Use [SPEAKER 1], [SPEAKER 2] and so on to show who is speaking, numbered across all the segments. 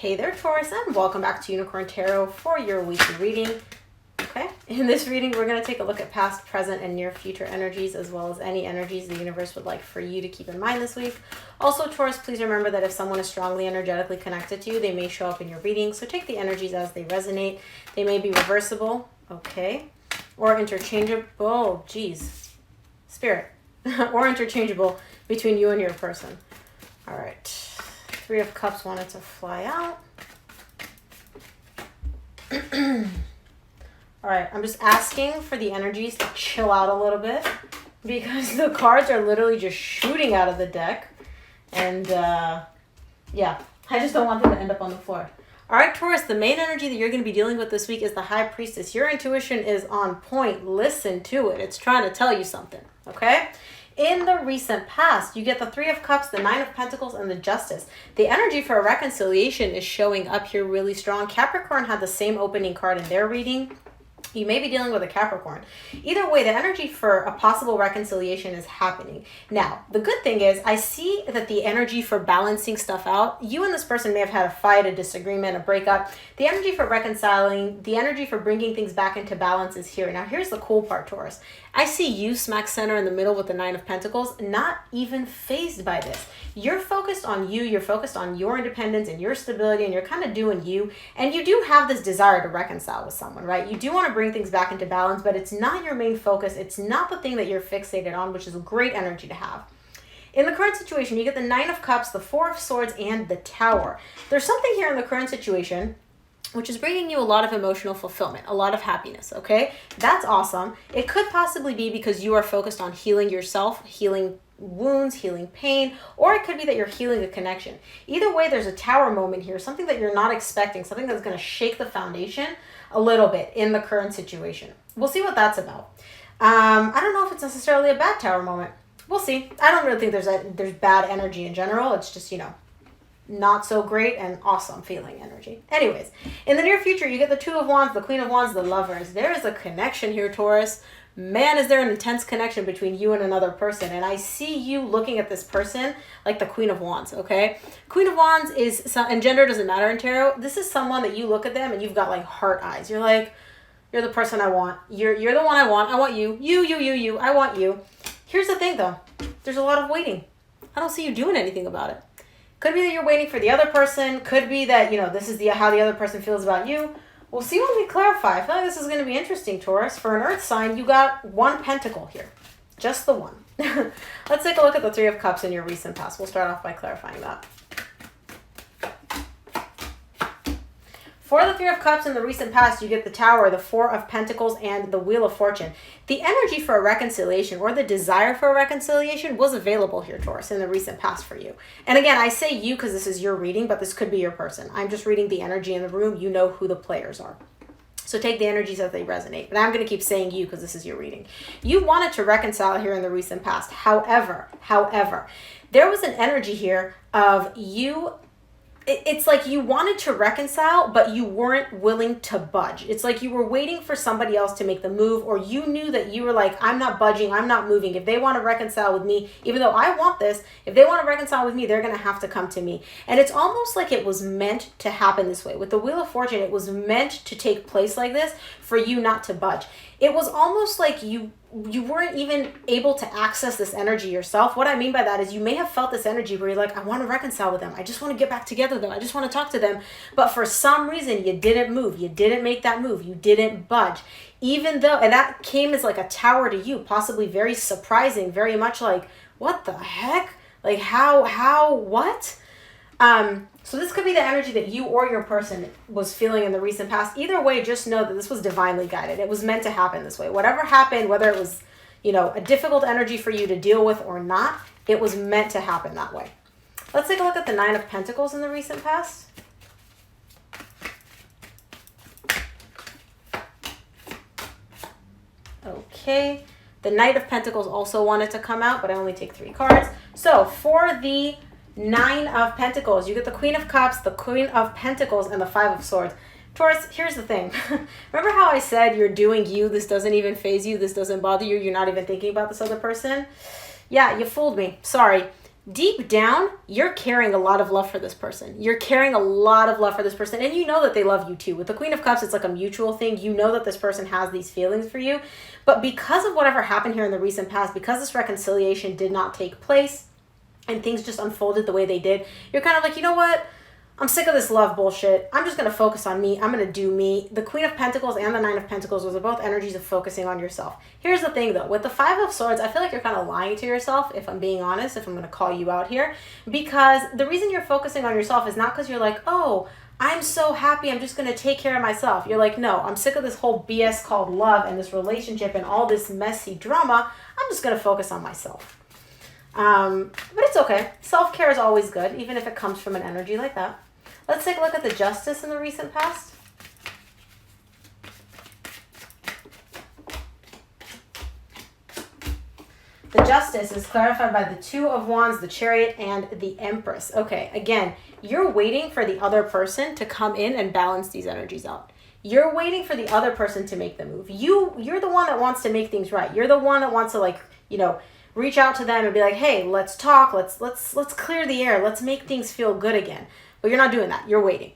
[SPEAKER 1] Hey there, Taurus, and welcome back to Unicorn Tarot for your weekly reading. Okay, in this reading, we're going to take a look at past, present, and near future energies, as well as any energies the universe would like for you to keep in mind this week. Also, Taurus, please remember that if someone is strongly energetically connected to you, they may show up in your reading, so take the energies as they resonate. They may be reversible, okay, or interchangeable, geez, spirit, or interchangeable between you and your person. All right. Three of Cups wanted to fly out. All right, I'm just asking for the energies to chill out a little bit because the cards are literally just shooting out of the deck. And yeah, I just don't want them to end up on the floor. All right, Taurus, the main energy that you're going to be dealing with this week is the High Priestess. Your intuition is on point. Listen to it. It's trying to tell you something, okay? In the recent past, you get the Three of Cups, the Nine of Pentacles, and the Justice. The energy for a reconciliation is showing up here really strong. Capricorn had the same opening card in their reading. You may be dealing with a Capricorn. Either way, the energy for a possible reconciliation is happening. Now, the good thing is I see that the energy for balancing stuff out, you and this person may have had a fight, a disagreement, a breakup. The energy for reconciling, the energy for bringing things back into balance is here. Now, here's the cool part, Taurus. I see you smack center in the middle with the Nine of Pentacles, not even fazed by this. You're focused on you, you're focused on your independence and your stability, and you're kind of doing you. And you do have this desire to reconcile with someone, right? You do want to bring things back into balance, but it's not your main focus. It's not the thing that you're fixated on, which is a great energy to have. In the current situation, you get the Nine of Cups, the Four of Swords, and the Tower. There's something here in the current situation which is bringing you a lot of emotional fulfillment, a lot of happiness, okay? That's awesome. It could possibly be because you are focused on healing yourself, healing wounds, healing pain, or it could be that you're healing a connection. Either way, there's a Tower moment here, something that you're not expecting, something that's going to shake the foundation a little bit in the current situation. We'll see what that's about. I don't know if it's necessarily a bad Tower moment. We'll see. I don't really think there's bad energy in general. It's just, not so great and awesome feeling energy. Anyways, in the near future, you get the Two of Wands, the Queen of Wands, the Lovers. There is a connection here, Taurus. Man, is there an intense connection between you and another person. And I see you looking at this person like the Queen of Wands, okay? Queen of Wands is, and gender doesn't matter in tarot. This is someone that you look at them and you've got like heart eyes. You're like, you're the person I want. You're the one I want. I want you. You. I want you. Here's the thing though. There's a lot of waiting. I don't see you doing anything about it. Could be that you're waiting for the other person. Could be that, this is how the other person feels about you. We'll see when we clarify. I feel like this is going to be interesting, Taurus. For an Earth sign, you got one pentacle here. Just the one. Let's take a look at the Three of Cups in your recent past. We'll start off by clarifying that. For the Three of Cups in the recent past, you get the Tower, the Four of Pentacles, and the Wheel of Fortune. The energy for a reconciliation or the desire for a reconciliation was available here, Taurus, in the recent past for you. And again, I say you because this is your reading, but this could be your person. I'm just reading the energy in the room. You know who the players are. So take the energies as they resonate. But I'm going to keep saying you because this is your reading. You wanted to reconcile here in the recent past. However, there was an energy here of you. It's like you wanted to reconcile, but you weren't willing to budge. It's like you were waiting for somebody else to make the move, or you knew that you were like, I'm not budging, I'm not moving. If they want to reconcile with me, even though I want this, if they want to reconcile with me, they're going to have to come to me. And it's almost like it was meant to happen this way. With the Wheel of Fortune, it was meant to take place like this for you not to budge. It was almost like you weren't even able to access this energy yourself. What I mean by that is you may have felt this energy where you're like, I want to reconcile with them. I just want to get back together with them. I just want to talk to them. But for some reason, you didn't move. You didn't make that move. You didn't budge. Even though, and that came as like a Tower to you, possibly very surprising, very much like, what the heck? Like how, what? So this could be the energy that you or your person was feeling in the recent past. Either way, just know that this was divinely guided. It was meant to happen this way. Whatever happened, whether it was, a difficult energy for you to deal with or not, it was meant to happen that way. Let's take a look at the Nine of Pentacles in the recent past. Okay. The Knight of Pentacles also wanted to come out, but I only take 3 cards. So for the Nine of Pentacles, you get the Queen of Cups, the Queen of Pentacles, and the Five of Swords. Taurus, here's the thing. Remember how I said you're doing you, this doesn't even faze you, this doesn't bother you, you're not even thinking about this other person? Yeah, you fooled me. Sorry. deep down, you're carrying a lot of love for this person. You're carrying a lot of love for this person, and you know that they love you too. With the Queen of Cups, it's like a mutual thing. You know that this person has these feelings for you, but because of whatever happened here in the recent past, because this reconciliation did not take place, and things just unfolded the way they did, you're kind of like, you know what? I'm sick of this love bullshit. I'm just going to focus on me. I'm going to do me. The Queen of Pentacles and the Nine of Pentacles, those are both energies of focusing on yourself. Here's the thing though, with the Five of Swords, I feel like you're kind of lying to yourself, if I'm being honest, if I'm going to call you out here, because the reason you're focusing on yourself is not because you're like, oh, I'm so happy, I'm just going to take care of myself. You're like, no, I'm sick of this whole BS called love and this relationship and all this messy drama. I'm just going to focus on myself. But it's okay. Self-care is always good, even if it comes from an energy like that. Let's take a look at the Justice in the recent past. The Justice is clarified by the Two of Wands, the Chariot, and the Empress. Okay, again, you're waiting for the other person to come in and balance these energies out. You're waiting for the other person to make the move. You're the one that wants to make things right. You're the one that wants to, like, you know, reach out to them and be like, hey, let's talk. Let's clear the air. Let's make things feel good again. But you're not doing that. You're waiting.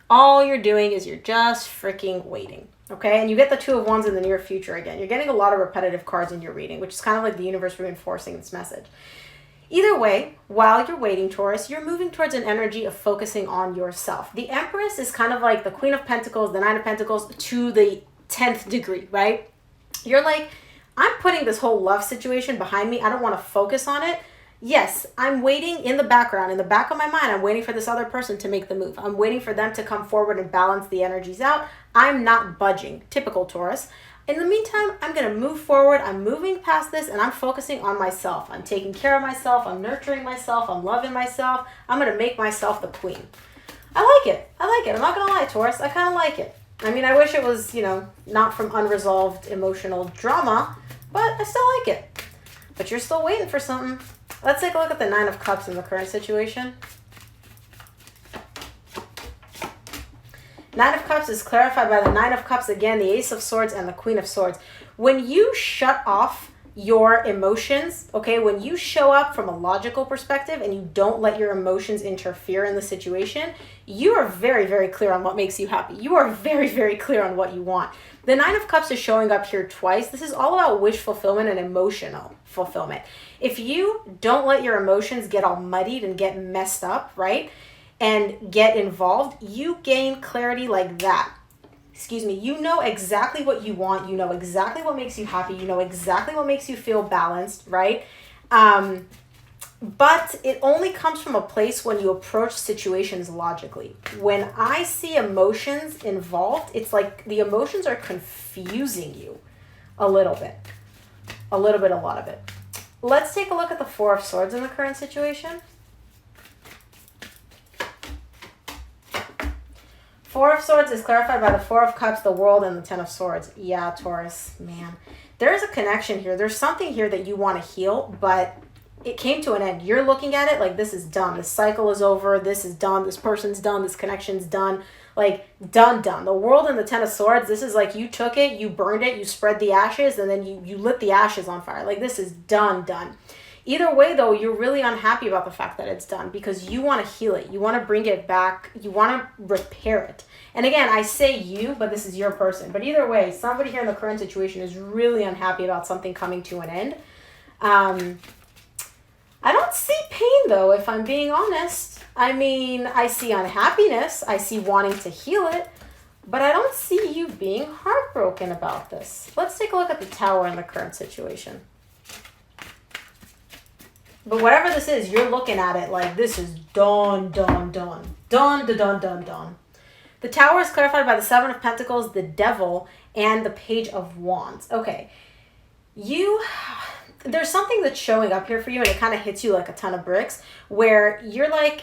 [SPEAKER 1] All you're doing is you're just freaking waiting. Okay? And you get the Two of Wands in the near future again. You're getting a lot of repetitive cards in your reading, which is kind of like the universe reinforcing this message. Either way, while you're waiting, Taurus, you're moving towards an energy of focusing on yourself. The Empress is kind of like the Queen of Pentacles, the Nine of Pentacles to the 10th degree, right? You're like, I'm putting this whole love situation behind me. I don't want to focus on it. Yes, I'm waiting in the background, in the back of my mind, I'm waiting for this other person to make the move. I'm waiting for them to come forward and balance the energies out. I'm not budging. Typical Taurus. In the meantime, I'm going to move forward. I'm moving past this and I'm focusing on myself. I'm taking care of myself. I'm nurturing myself. I'm loving myself. I'm going to make myself the queen. I like it. I like it. I'm not going to lie, Taurus. I kind of like it. I mean, I wish it was, you know, not from unresolved emotional drama, but I still like it. But you're still waiting for something. Let's take a look at the Nine of Cups in the current situation. Nine of Cups is clarified by the Nine of Cups again, the Ace of Swords, and the Queen of Swords. When you shut off your emotions, okay, when you show up from a logical perspective and you don't let your emotions interfere in the situation, you are very, very clear on what makes you happy. You are very, very clear on what you want. The Nine of Cups is showing up here twice. This is all about wish fulfillment and emotional fulfillment. If you don't let your emotions get all muddied and get messed up, right, and get involved, you gain clarity like that. Excuse me. You know exactly what you want. You know exactly what makes you happy. You know exactly what makes you feel balanced, right? But it only comes from a place when you approach situations logically. When I see emotions involved, it's like the emotions are confusing you a little bit. A little bit, a lot of it. Let's take a look at the Four of Swords in the current situation. Four of Swords is clarified by the Four of Cups, the World, and the Ten of Swords. Yeah, Taurus, man. There is a connection here. There's something here that you want to heal, but it came to an end. You're looking at it like this is done. This cycle is over. This is done. This person's done. This connection's done. Like, done. The World and the Ten of Swords, this is like you took it, you burned it, you spread the ashes, and then you lit the ashes on fire. Like, this is done. Either way, though, you're really unhappy about the fact that it's done because you want to heal it. You want to bring it back. You want to repair it. And again, I say you, but this is your person. But either way, somebody here in the current situation is really unhappy about something coming to an end. I don't see pain, though, if I'm being honest. I mean, I see unhappiness. I see wanting to heal it. But I don't see you being heartbroken about this. Let's take a look at the Tower in the current situation. But whatever this is, you're looking at it like this is done. The Tower is clarified by the Seven of Pentacles, the Devil, and the Page of Wands. Okay. There's something that's showing up here for you and it kind of hits you like a ton of bricks where you're like,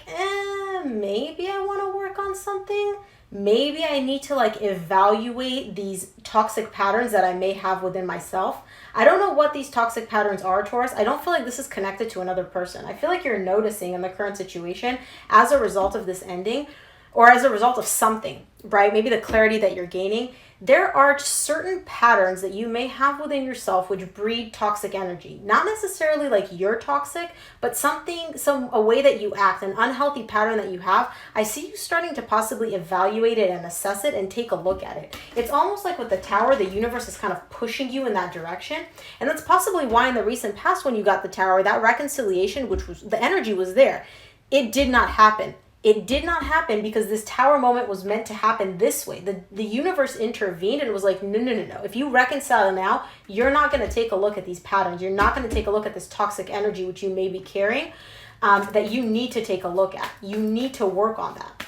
[SPEAKER 1] maybe I want to work on something. Maybe I need to like evaluate these toxic patterns that I may have within myself. I don't know what these toxic patterns are, Taurus. I don't feel like this is connected to another person. I feel like you're noticing in the current situation as a result of this ending or as a result of something, right? Maybe the clarity that you're gaining, there are certain patterns that you may have within yourself which breed toxic energy. Not necessarily like you're toxic, but a way that you act, an unhealthy pattern that you have. I see you starting to possibly evaluate it and assess it and take a look at it. It's almost like with the Tower, the universe is kind of pushing you in that direction. And that's possibly why in the recent past when you got the Tower, that reconciliation, which was, the energy was there, it did not happen. It did not happen because this Tower moment was meant to happen this way. The universe intervened and was like, no. If you reconcile now, you're not going to take a look at these patterns. You're not going to take a look at this toxic energy which you may be carrying, that you need to take a look at. You need to work on that.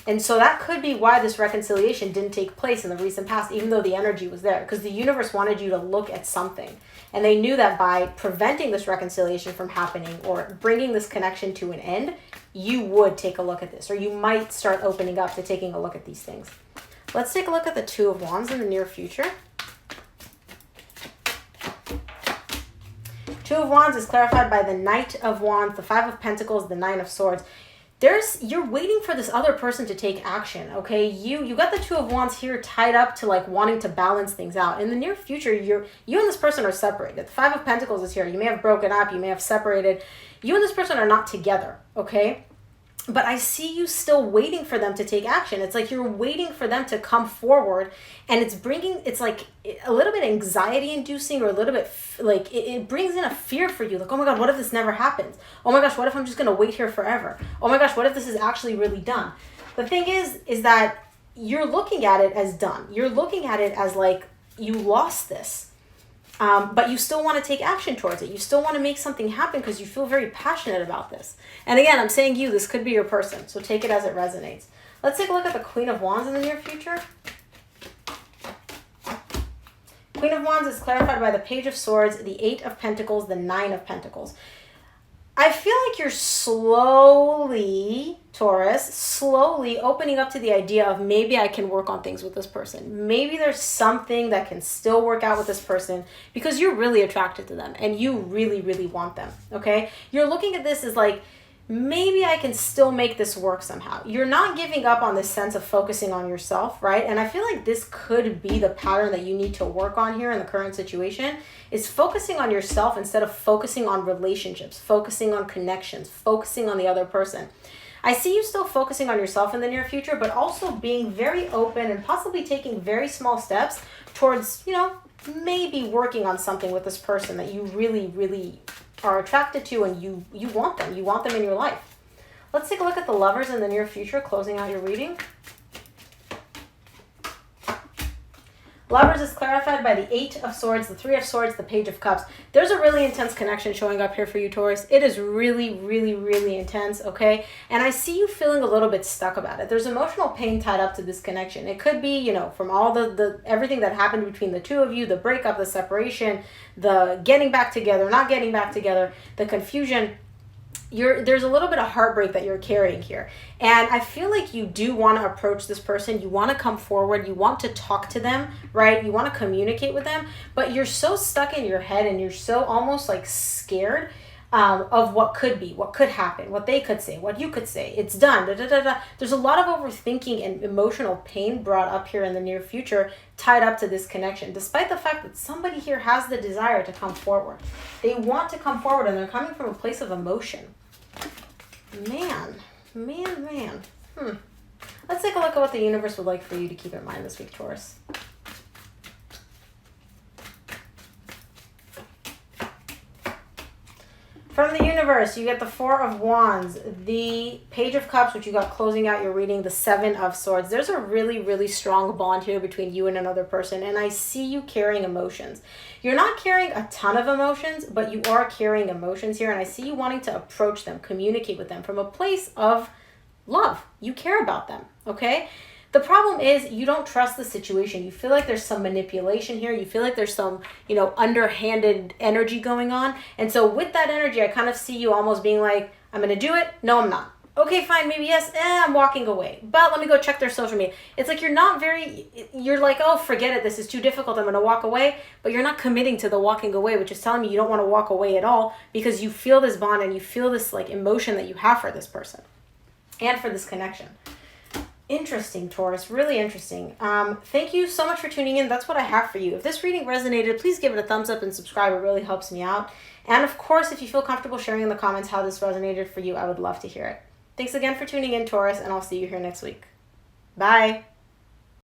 [SPEAKER 1] And so that could be why this reconciliation didn't take place in the recent past, even though the energy was there, because the universe wanted you to look at something. And they knew that by preventing this reconciliation from happening or bringing this connection to an end, you would take a look at this, or you might start opening up to taking a look at these things. Let's take a look at the Two of Wands in the near future. Two of Wands is clarified by the Knight of Wands, the Five of Pentacles, the Nine of Swords. You're waiting for this other person to take action, okay? You got the Two of Wands here tied up to like wanting to balance things out. In the near future, you and this person are separated. The Five of Pentacles is here. You may have broken up. You may have separated. You and this person are not together, okay? But I see you still waiting for them to take action. It's like you're waiting for them to come forward, and it's like a little bit anxiety inducing, or a little bit like it brings in a fear for you. Like, oh my God, what if this never happens? Oh my gosh, what if I'm just going to wait here forever? Oh my gosh, what if this is actually really done? The thing is that you're looking at it as done. You're looking at it as like you lost this. But you still want to take action towards it. You still want to make something happen because you feel very passionate about this. And again, I'm saying this could be your person. So take it as it resonates. Let's take a look at the Queen of Wands in the near future. Queen of Wands is clarified by the Page of Swords, the Eight of Pentacles, the Nine of Pentacles. I feel like you're slowly, Taurus, opening up to the idea of maybe I can work on things with this person. Maybe there's something that can still work out with this person because you're really attracted to them and you really, really want them, okay? You're looking at this as like, maybe I can still make this work somehow. You're not giving up on this sense of focusing on yourself, right? And I feel like this could be the pattern that you need to work on here in the current situation, is focusing on yourself instead of focusing on relationships, focusing on connections, focusing on the other person. I see you still focusing on yourself in the near future, but also being very open and possibly taking very small steps towards, maybe working on something with this person that you really, really are attracted to, and you want them. You want them in your life. Let's take a look at the Lovers in the near future, closing out your reading. Lovers is clarified by the Eight of Swords, the Three of Swords, the Page of Cups. There's a really intense connection showing up here for you, Taurus. It is really, really, really intense, okay? And I see you feeling a little bit stuck about it. There's emotional pain tied up to this connection. It could be, from all the everything that happened between the two of you, the breakup, the separation, the getting back together, not getting back together, the confusion. There's a little bit of heartbreak that you're carrying here. And I feel like you do want to approach this person. You want to come forward. You want to talk to them, right? You want to communicate with them, but you're so stuck in your head and you're so almost like scared of what could be, what could happen, what they could say, what you could say. It's done. There's a lot of overthinking and emotional pain brought up here in the near future tied up to this connection, despite the fact that somebody here has the desire to come forward. They want to come forward and they're coming from a place of emotion. Man. Let's take a look at what the universe would like for you to keep in mind this week, Taurus. From the universe, you get the Four of Wands, the Page of Cups, which you got closing out your reading, the Seven of Swords. There's a really, really strong bond here between you and another person, and I see you carrying emotions. You're not carrying a ton of emotions, but you are carrying emotions here, and I see you wanting to approach them, communicate with them from a place of love. You care about them, okay? The problem is you don't trust the situation. You feel like there's some manipulation here. You feel like there's some, underhanded energy going on. And so with that energy, I kind of see you almost being like, I'm going to do it. No, I'm not. Okay, fine. Maybe yes. I'm walking away. But let me go check their social media. It's like you're like, oh, forget it. This is too difficult. I'm going to walk away. But you're not committing to the walking away, which is telling me you don't want to walk away at all because you feel this bond and you feel this like emotion that you have for this person and for this connection. Interesting, Taurus. Really interesting. Thank you so much for tuning in. That's what I have for you. If this reading resonated, please give it a thumbs up and subscribe. It really helps me out. And of course, if you feel comfortable sharing in the comments how this resonated for you, I would love to hear it. Thanks again for tuning in, Taurus, and I'll see you here next week. Bye.